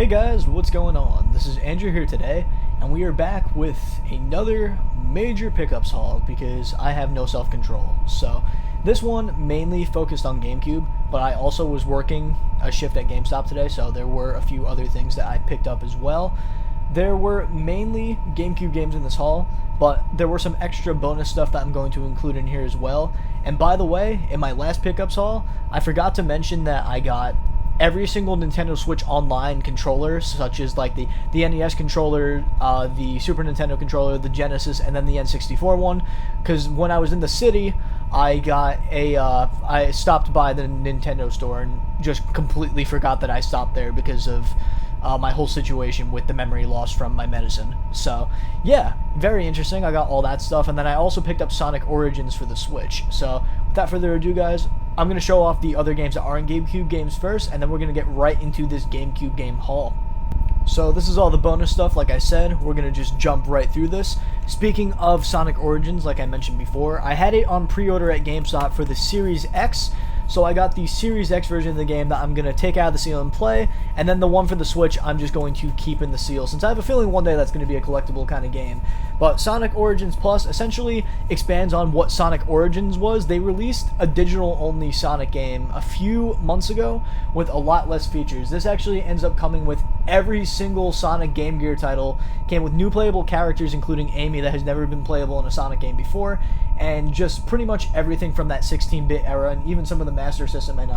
Hey guys, what's going on? This is Andrew here today, and we are back with another major pickups haul because I have no self-control. So this one mainly focused on GameCube, but I also was working a shift at GameStop today, so there were a few other things that I picked up as well. There were mainly GameCube games in this haul, but there were some extra bonus stuff that I'm going to include in here as well. And by the way, in my last pickups haul, I forgot to mention that I got every single Nintendo Switch Online controller, such as like the NES controller, the Super Nintendo controller, the Genesis, and then the N64 one. Because when I was in the city, I got I stopped by the Nintendo store and just completely forgot that I stopped there because of my whole situation with the memory loss from my medicine. So yeah, very interesting. I got all that stuff, and then I also picked up Sonic Origins for the Switch. So without further ado, guys, I'm going to show off the other games that aren't GameCube games first, and then we're going to get right into this GameCube game haul. So this is all the bonus stuff. Like I said, we're going to just jump right through this. Speaking of Sonic Origins, like I mentioned before, I had it on pre-order at GameStop for the Series X. So I got the Series X version of the game that I'm going to take out of the seal and play, and then the one for the Switch I'm just going to keep in the seal, since I have a feeling one day that's going to be a collectible kind of game. But Sonic Origins Plus essentially expands on what Sonic Origins was. They released a digital-only Sonic game a few months ago with a lot less features. This actually ends up coming with every single Sonic Game Gear title, came with new playable characters including Amy that has never been playable in a Sonic game before, and just pretty much everything from that 16-bit era, and even some of the Master System and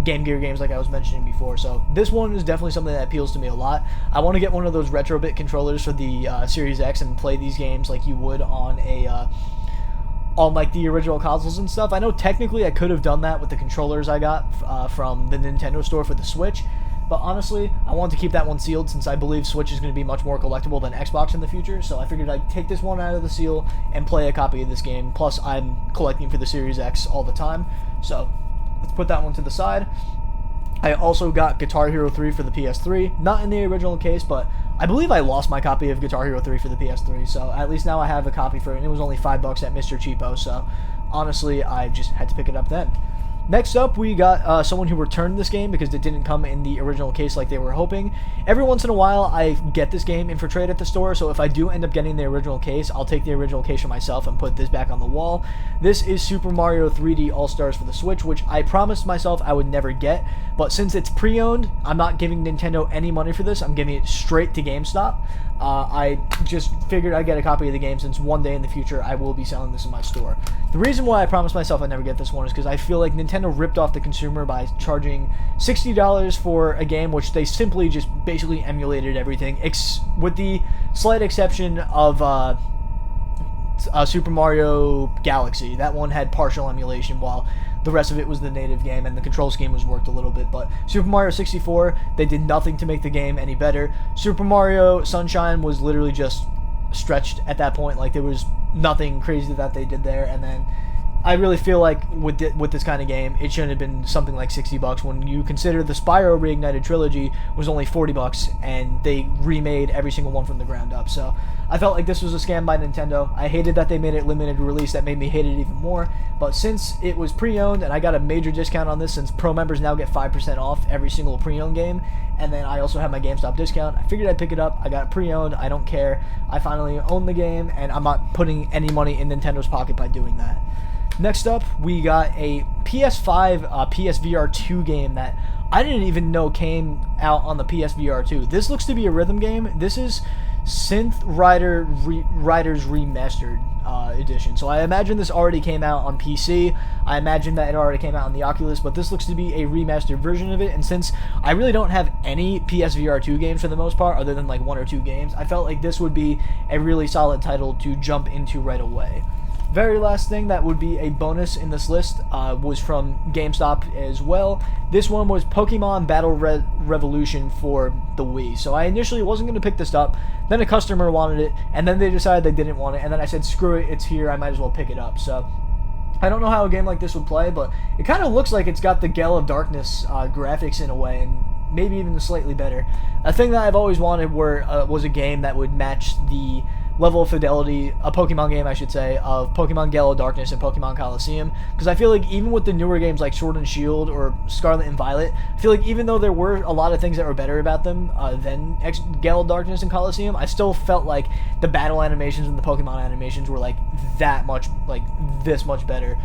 Game Gear games like I was mentioning before. So this one is definitely something that appeals to me a lot. I want to get one of those retro-bit controllers for the Series X and play these games like you would on on like the original consoles and stuff. I know technically I could have done that with the controllers I got from the Nintendo store for the Switch, but honestly, I want to keep that one sealed since I believe Switch is going to be much more collectible than Xbox in the future, so I figured I'd take this one out of the seal and play a copy of this game. Plus, I'm collecting for the Series X all the time, so let's put that one to the side. I also got Guitar Hero 3 for the PS3, not in the original case, but I believe I lost my copy of Guitar Hero 3 for the PS3, so at least now I have a copy for it, and it was only $5 at Mr. Cheapo, so honestly, I just had to pick it up then. Next up, we got someone who returned this game because it didn't come in the original case like they were hoping. Every once in a while, I get this game in for trade at the store, so if I do end up getting the original case, I'll take the original case for myself and put this back on the wall. This is Super Mario 3D All-Stars for the Switch, which I promised myself I would never get, but since it's pre-owned, I'm not giving Nintendo any money for this. I'm giving it straight to GameStop. I just figured I'd get a copy of the game since one day in the future I will be selling this in my store. The reason why I promised myself I'd never get this one is because I feel like Nintendo ripped off the consumer by charging $60 for a game which they simply just basically emulated everything, with the slight exception of Super Mario Galaxy. That one had partial emulation while the rest of it was the native game, and the control scheme was worked a little bit. But Super Mario 64, they did nothing to make the game any better. Super Mario Sunshine was literally just stretched at that point. Like, there was nothing crazy that they did there. And then I really feel like with this kind of game, it shouldn't have been something like $60 when you consider the Spyro Reignited trilogy was only $40 and they remade every single one from the ground up. So I felt like this was a scam by Nintendo. I hated that they made it limited release. That made me hate it even more. But since it was pre-owned and I got a major discount on this, since pro members now get 5% off every single pre-owned game, and then I also have my GameStop discount, I figured I'd pick it up. I got it pre-owned. I don't care. I finally own the game, and I'm not putting any money in Nintendo's pocket by doing that. Next up, we got a PS5 PSVR 2 game that I didn't even know came out on the PSVR 2. This looks to be a rhythm game. This is Synth Riders Remastered edition. So I imagine this already came out on PC. I imagine that it already came out on the Oculus, but this looks to be a remastered version of it. And since I really don't have any PSVR 2 games for the most part, other than like one or two games, I felt like this would be a really solid title to jump into right away. Very last thing that would be a bonus in this list was from GameStop as well. This one was Pokemon Battle Revolution for the Wii. So I initially wasn't going to pick this up, then a customer wanted it, and then they decided they didn't want it, and then I said, screw it, it's here, I might as well pick it up. So I don't know how a game like this would play, but it kind of looks like it's got the Gale of Darkness graphics in a way, and maybe even slightly better. A thing that I've always wanted was a game that would match the level of fidelity, a Pokemon game I should say, of Pokemon Gale of Darkness and Pokemon Coliseum, because I feel like even with the newer games like Sword and Shield or Scarlet and Violet, I feel like even though there were a lot of things that were better about them than Gale of Darkness and Coliseum, I still felt like the battle animations and the Pokemon animations were like this much better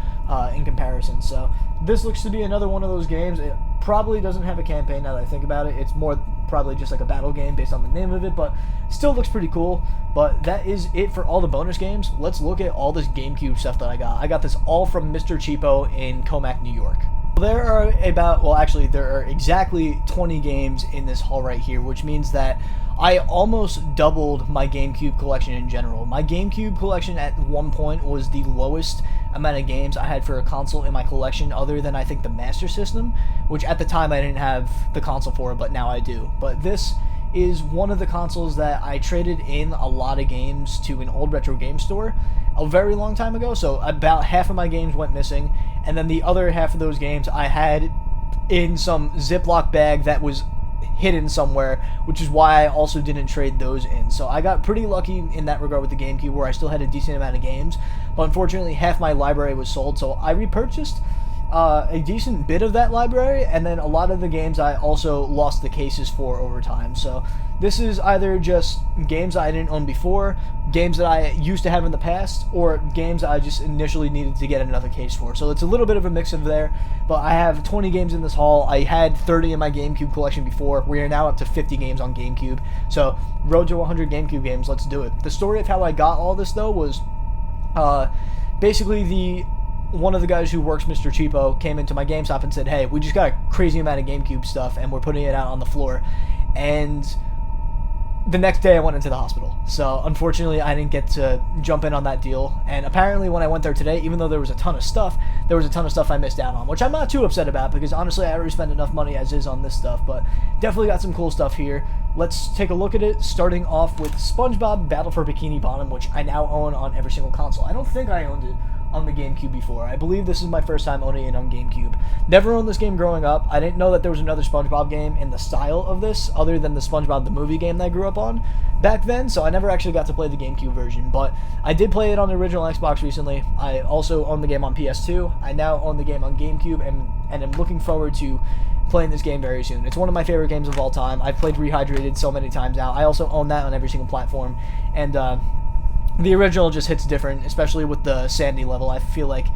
in comparison. So this looks to be another one of those games. It probably doesn't have a campaign now that I think about it. It's more probably just like a battle game based on the name of it, but still looks pretty cool. But that is it for all the bonus games. Let's look at all this GameCube stuff that I got. I got this all from Mr. Cheapo in Comac, New York. There are there are exactly 20 games in this haul right here, which means that I almost doubled my GameCube collection in general. My GameCube collection at one point was the lowest amount of games I had for a console in my collection, other than I think the Master System, which at the time I didn't have the console for, but now I do. But this is one of the consoles that I traded in a lot of games to an old retro game store a very long time ago, so about half of my games went missing, and then the other half of those games I had in some Ziploc bag that was hidden somewhere, which is why I also didn't trade those in. So I got pretty lucky in that regard with the GameCube, where I still had a decent amount of games, but unfortunately half my library was sold, so I repurchased a decent bit of that library, and then a lot of the games I also lost the cases for over time. So this is either just games I didn't own before, games that I used to have in the past, or games I just initially needed to get another case for. So it's a little bit of a mix of there, but I have 20 games in this haul. I had 30 in my GameCube collection before. We are now up to 50 games on GameCube. So road to 100 GameCube games, let's do it. The story of how I got all this though was basically one of the guys who works, Mr. Cheapo, came into my GameStop and said, hey, we just got a crazy amount of GameCube stuff and we're putting it out on the floor. And the next day I went into the hospital. So unfortunately I didn't get to jump in on that deal. And apparently when I went there today, even though there was a ton of stuff, there was a ton of stuff I missed out on, which I'm not too upset about, because honestly I already spent enough money as is on this stuff. But definitely got some cool stuff here. Let's take a look at it, starting off with SpongeBob Battle for Bikini Bottom, which I now own on every single console. I don't think I owned it on the GameCube before. I believe this is my first time owning it on GameCube. Never owned this game growing up. I didn't know that there was another SpongeBob game in the style of this, other than the SpongeBob the movie game that I grew up on back then, so I never actually got to play the GameCube version, but I did play it on the original Xbox recently. I also own the game on PS2. I now own the game on GameCube, and I'm looking forward to playing this game very soon. It's one of my favorite games of all time. I've played Rehydrated so many times now. I also own that on every single platform, and the original just hits different, especially with the Sandy level. I feel like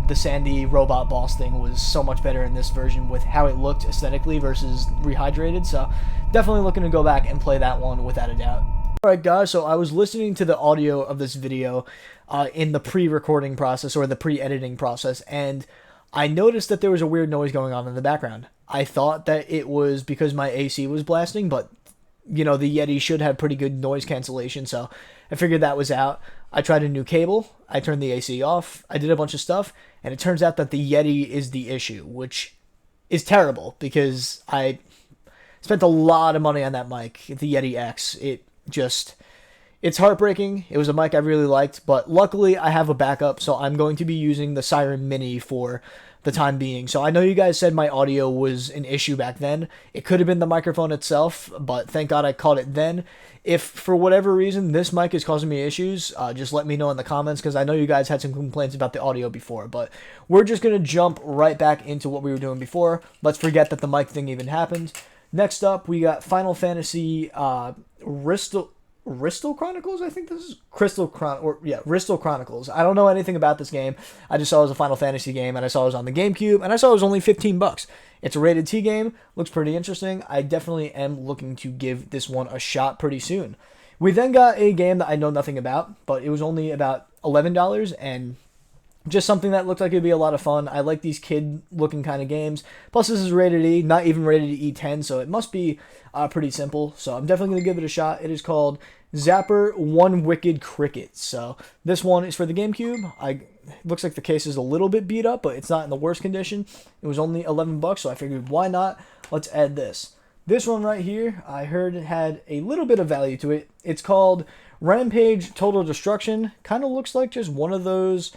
the Sandy robot boss thing was so much better in this version with how it looked aesthetically versus Rehydrated, so definitely looking to go back and play that one without a doubt. Alright guys, so I was listening to the audio of this video in the pre-recording process, or the pre-editing process, and I noticed that there was a weird noise going on in the background. I thought that it was because my AC was blasting, but you know, the Yeti should have pretty good noise cancellation, so I figured that was out. I tried a new cable, I turned the AC off, I did a bunch of stuff, and it turns out that the Yeti is the issue, which is terrible, because I spent a lot of money on that mic, the Yeti X. It's heartbreaking. It was a mic I really liked, but luckily I have a backup, so I'm going to be using the Siren Mini for the time being. So I know you guys said my audio was an issue back then. It could have been the microphone itself, but thank God I caught it then. If for whatever reason this mic is causing me issues, just let me know in the comments, because I know you guys had some complaints about the audio before. But we're just going to jump right back into what we were doing before. Let's forget that the mic thing even happened. Next up, we got Final Fantasy Ristal Chronicles, I think this is Ristal Chronicles. I don't know anything about this game. I just saw it was a Final Fantasy game, and I saw it was on the GameCube, and I saw it was only $15. It's a rated T game, looks pretty interesting. I definitely am looking to give this one a shot pretty soon. We then got a game that I know nothing about, but it was only about $11, and just something that looked like it'd be a lot of fun. I like these kid-looking kind of games. Plus, this is rated E, not even rated E10, so it must be pretty simple. So I'm definitely going to give it a shot. It is called Zapper One Wicked Cricket. So this one is for the GameCube. It looks like the case is a little bit beat up, but it's not in the worst condition. It was only $11, so I figured, why not? Let's add this. This one right here, I heard it had a little bit of value to it. It's called Rampage Total Destruction. Kind of looks like just one of those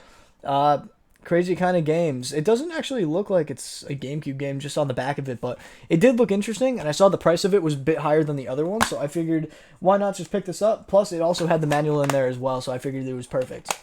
crazy kind of games. It doesn't actually look like it's a GameCube game just on the back of it, but it did look interesting, and I saw the price of it was a bit higher than the other one, so I figured why not just pick this up. Plus, it also had the manual in there as well, so I figured it was perfect.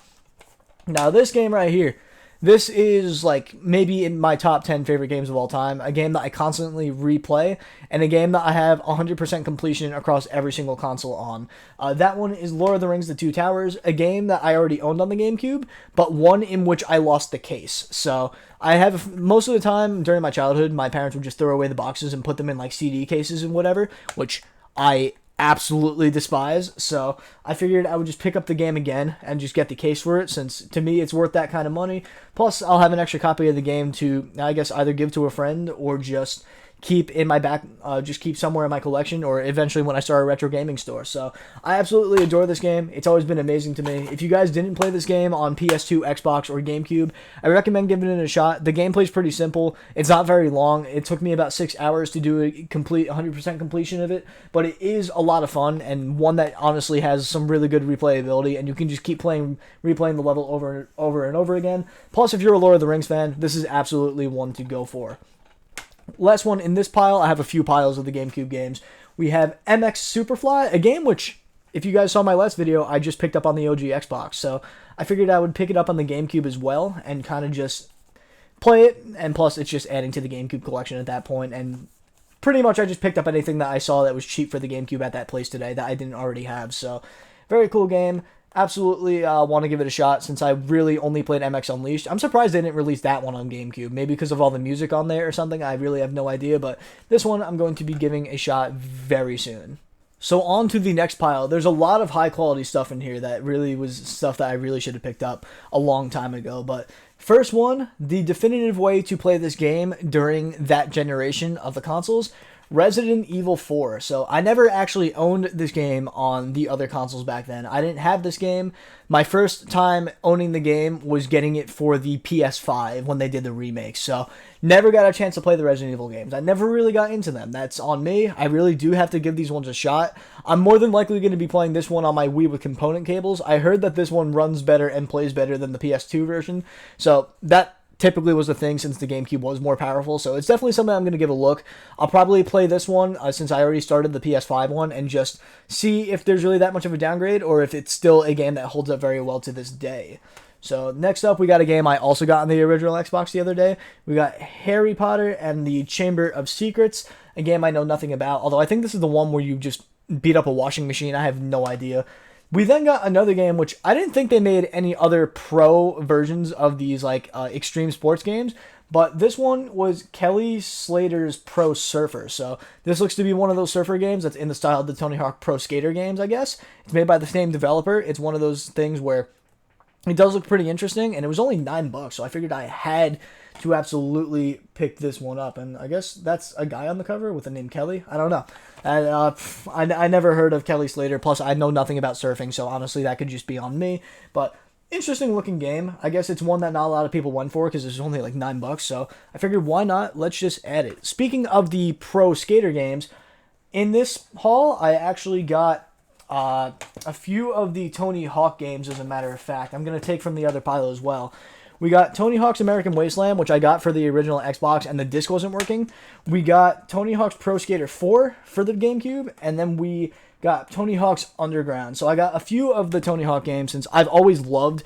Now, this game right here, this is like maybe in my top 10 favorite games of all time, a game that I constantly replay, and a game that I have 100% completion across every single console on. That one is Lord of the Rings: The Two Towers, a game that I already owned on the GameCube, but one in which I lost the case. So I have, most of the time during my childhood, my parents would just throw away the boxes and put them in like CD cases and whatever, which I absolutely despise. So I figured I would just pick up the game again and just get the case for it, since to me it's worth that kind of money. Plus I'll have an extra copy of the game to, I guess, either give to a friend or just keep in my back, just keep somewhere in my collection, or eventually when I start a retro gaming store. So I absolutely adore this game. It's always been amazing to me. If you guys didn't play this game on PS2, Xbox, or GameCube, I recommend giving it a shot. The gameplay's pretty simple. It's not very long. It took me about 6 hours to do a complete 100% completion of it, but it is a lot of fun, and one that honestly has some really good replayability, and you can just keep replaying the level over and over again. Plus, if you're a Lord of the Rings fan, this is absolutely one to go for. Last one in this pile, I have a few piles of the GameCube games. We have MX Superfly, a game which, if you guys saw my last video, I just picked up on the OG Xbox. So I figured I would pick it up on the GameCube as well and kind of just play it. And plus, it's just adding to the GameCube collection at that point. And pretty much I just picked up anything that I saw that was cheap for the GameCube at that place today that I didn't already have. So very cool game. Absolutely want to give it a shot, since I really only played MX Unleashed. I'm surprised they didn't release that one on GameCube. Maybe because of all the music on there or something. I really have no idea. But this one I'm going to be giving a shot very soon. So on to the next pile. There's a lot of high quality stuff in here that really was stuff that I really should have picked up a long time ago. But first one, the definitive way to play this game during that generation of the consoles, Resident Evil 4. So I never actually owned this game on the other consoles back then. I didn't have this game. My first time owning the game was getting it for the PS5 when they did the remake. So never got a chance to play the Resident Evil games. I never really got into them. That's on me. I really do have to give these ones a shot. I'm more than likely going to be playing this one on my Wii with component cables. I heard that this one runs better and plays better than the PS2 version. So that typically was the thing, since the GameCube was more powerful. So it's definitely something I'm going to give a look. I'll probably play this one since I already started the PS5 one, and just see if there's really that much of a downgrade, or if it's still a game that holds up very well to this day. So next up, we got a game I also got on the original Xbox the other day. We got Harry Potter and the Chamber of Secrets, a game I know nothing about, although I think this is the one where you just beat up a washing machine. I have no idea. We then got another game, which I didn't think they made any other pro versions of these like extreme sports games, but this one was Kelly Slater's Pro Surfer. So this looks to be one of those surfer games that's in the style of the Tony Hawk Pro Skater games, I guess. It's made by the same developer. It's one of those things where it does look pretty interesting, and it was only $9, so I figured I had to absolutely pick this one up. And I guess that's a guy on the cover with the name Kelly. I don't know. I never heard of Kelly Slater. Plus, I know nothing about surfing, so honestly, that could just be on me. But interesting looking game. I guess it's one that not a lot of people went for because it's only like $9. So I figured, why not? Let's just add it. Speaking of the Pro Skater games, in this haul, I actually got a few of the Tony Hawk games, as a matter of fact. I'm going to take from the other pile as well. We got Tony Hawk's American Wasteland, which I got for the original Xbox, and the disc wasn't working. We got Tony Hawk's Pro Skater 4 for the GameCube, and then we got Tony Hawk's Underground. So I got a few of the Tony Hawk games, since I've always loved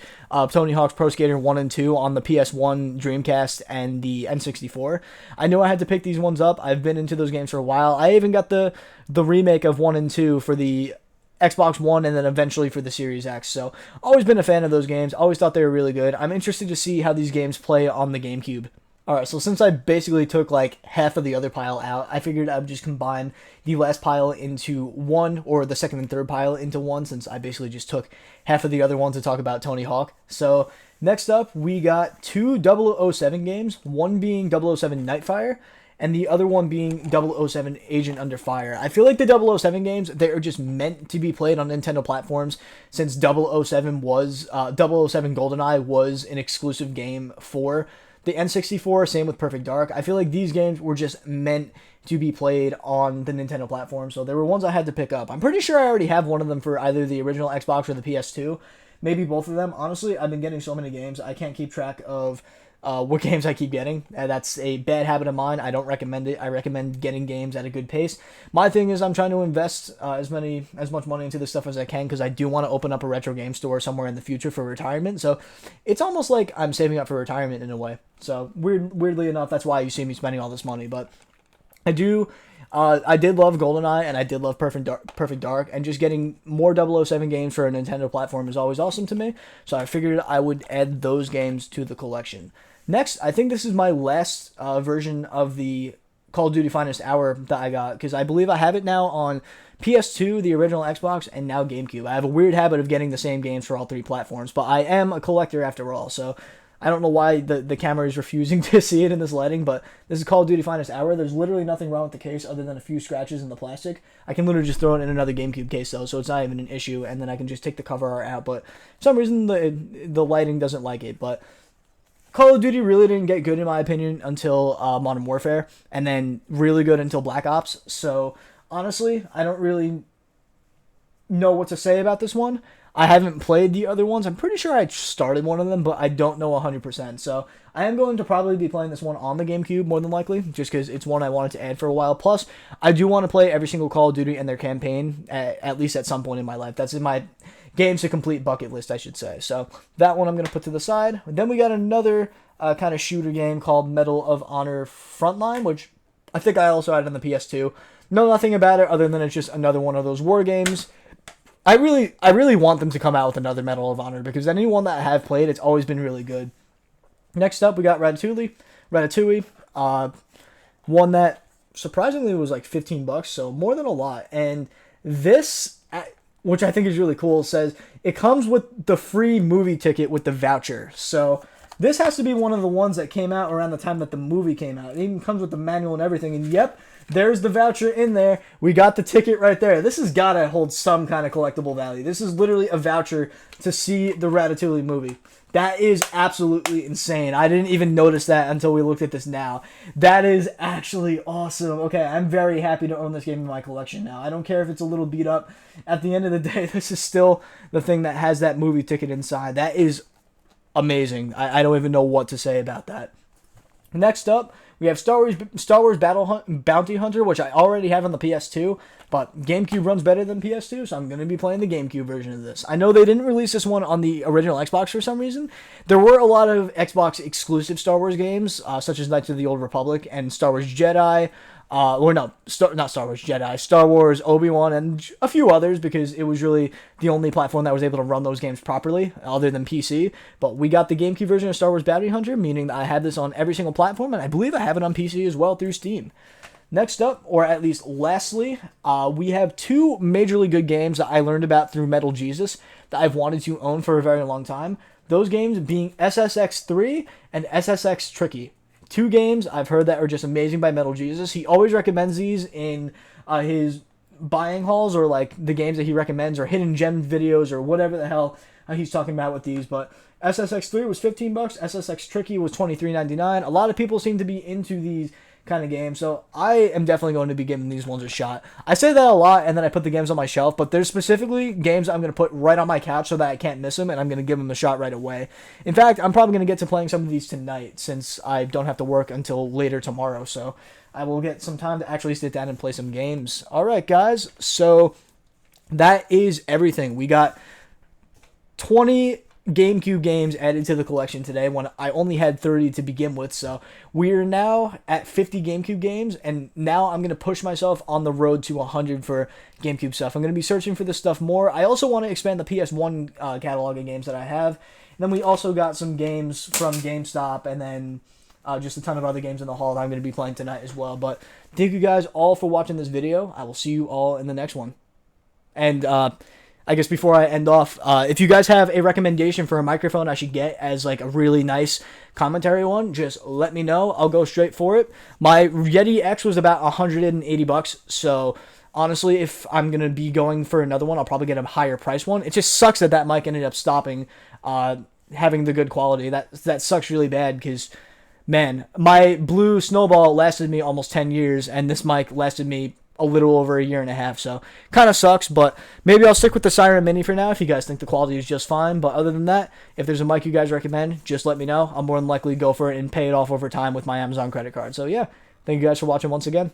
Tony Hawk's Pro Skater 1 and 2 on the PS1, Dreamcast, and the N64. I knew I had to pick these ones up. I've been into those games for a while. I even got the remake of 1 and 2 for the Xbox One, and then eventually for the Series X. So always been a fan of those games. Always thought they were really good. I'm interested to see how these games play on the GameCube. Alright, so since I basically took like half of the other pile out, I figured I would just combine the last pile into one, or the second and third pile into one, since I basically just took half of the other ones to talk about Tony Hawk. So next up, we got two 007 games, one being 007 Nightfire, and the other one being 007 Agent Under Fire. I feel like the 007 games, they are just meant to be played on Nintendo platforms, since 007 GoldenEye was an exclusive game for the N64, same with Perfect Dark. I feel like these games were just meant to be played on the Nintendo platform, so there were ones I had to pick up. I'm pretty sure I already have one of them for either the original Xbox or the PS2. maybe both of them. Honestly, I've been getting so many games, I can't keep track of what games I keep getting. That's a bad habit of mine. I don't recommend it. I recommend getting games at a good pace. My thing is I'm trying to invest as much money into this stuff as I can because I do want to open up a retro game store somewhere in the future for retirement. So it's almost like I'm saving up for retirement in a way. So weirdly enough, that's why you see me spending all this money. But I did love GoldenEye and I did love Perfect Dark, and just getting more 007 games for a Nintendo platform is always awesome to me. So I figured I would add those games to the collection. Next, I think this is my last version of the Call of Duty Finest Hour that I got, because I believe I have it now on PS2, the original Xbox, and now GameCube. I have a weird habit of getting the same games for all three platforms, but I am a collector after all, so I don't know why the camera is refusing to see it in this lighting, but this is Call of Duty Finest Hour. There's literally nothing wrong with the case other than a few scratches in the plastic. I can literally just throw it in another GameCube case, though, so it's not even an issue, and then I can just take the cover art out, but for some reason the lighting doesn't like it. But Call of Duty really didn't get good, in my opinion, until Modern Warfare, and then really good until Black Ops. So, honestly, I don't really know what to say about this one. I haven't played the other ones. I'm pretty sure I started one of them, but I don't know 100%. So, I am going to probably be playing this one on the GameCube, more than likely, just because it's one I wanted to add for a while. Plus, I do want to play every single Call of Duty and their campaign, at least at some point in my life. That's in my games to complete bucket list, I should say. So that one I'm going to put to the side. Then we got another kind of shooter game called Medal of Honor Frontline, which I think I also had on the PS2. Know nothing about it other than it's just another one of those war games. I really want them to come out with another Medal of Honor, because anyone that I have played, it's always been really good. Next up, we got Ratatouille. One that surprisingly was like $15, so more than a lot. And this, which I think is really cool, says it comes with the free movie ticket with the voucher. So this has to be one of the ones that came out around the time that the movie came out. It even comes with the manual and everything. And yep, there's the voucher in there. We got the ticket right there. This has got to hold some kind of collectible value. This is literally a voucher to see the Ratatouille movie. That is absolutely insane. I didn't even notice that until we looked at this now. That is actually awesome. Okay, I'm very happy to own this game in my collection now. I don't care if it's a little beat up. At the end of the day, this is still the thing that has that movie ticket inside. That is amazing. I don't even know what to say about that. Next up, we have Star Wars Bounty Hunter, which I already have on the PS2, but GameCube runs better than PS2, so I'm going to be playing the GameCube version of this. I know they didn't release this one on the original Xbox for some reason. There were a lot of Xbox exclusive Star Wars games, such as Knights of the Old Republic and Star Wars Jedi. Not Star Wars Jedi, Star Wars Obi-Wan, and a few others, because it was really the only platform that was able to run those games properly, other than PC. But we got the GameCube version of Star Wars Bounty Hunter, meaning that I had this on every single platform, and I believe I have it on PC as well through Steam. Next up, or at least lastly, we have two majorly good games that I learned about through Metal Jesus that I've wanted to own for a very long time. Those games being SSX3 and SSX Tricky. Two games I've heard that are just amazing by Metal Jesus. He always recommends these in his buying hauls, or like the games that he recommends, or hidden gem videos, or whatever the hell he's talking about with these. But SSX3 was $15, SSX Tricky was $23.99. A lot of people seem to be into these kind of games, so I am definitely going to be giving these ones a shot. I say that a lot, and then I put the games on my shelf, but there's specifically games I'm going to put right on my couch so that I can't miss them, and I'm going to give them a shot right away. In fact, I'm probably going to get to playing some of these tonight, since I don't have to work until later tomorrow, so I will get some time to actually sit down and play some games. Alright guys, so that is everything. We got 20 GameCube games added to the collection today, when I only had 30 to begin with. So we're now at 50 GameCube games, and now I'm going to push myself on the road to 100 for GameCube stuff. I'm going to be searching for this stuff more. I also want to expand the PS1 catalog of games that I have. And then we also got some games from GameStop, and then just a ton of other games in the haul that I'm going to be playing tonight as well. But thank you guys all for watching this video. I will see you all in the next one. And I guess before I end off, if you guys have a recommendation for a microphone I should get as like a really nice commentary one, just let me know. I'll go straight for it. My Yeti X was about $180, so honestly, if I'm going to be going for another one, I'll probably get a higher price one. It just sucks that that mic ended up stopping having the good quality. That sucks really bad, because, man, my Blue Snowball lasted me almost 10 years, and this mic lasted me a little over a year and a half, so kind of sucks, but maybe I'll stick with the Siren Mini for now if you guys think the quality is just fine. But other than that, if there's a mic you guys recommend, just let me know. I'll more than likely go for it and pay it off over time with my Amazon credit card. So yeah, thank you guys for watching once again.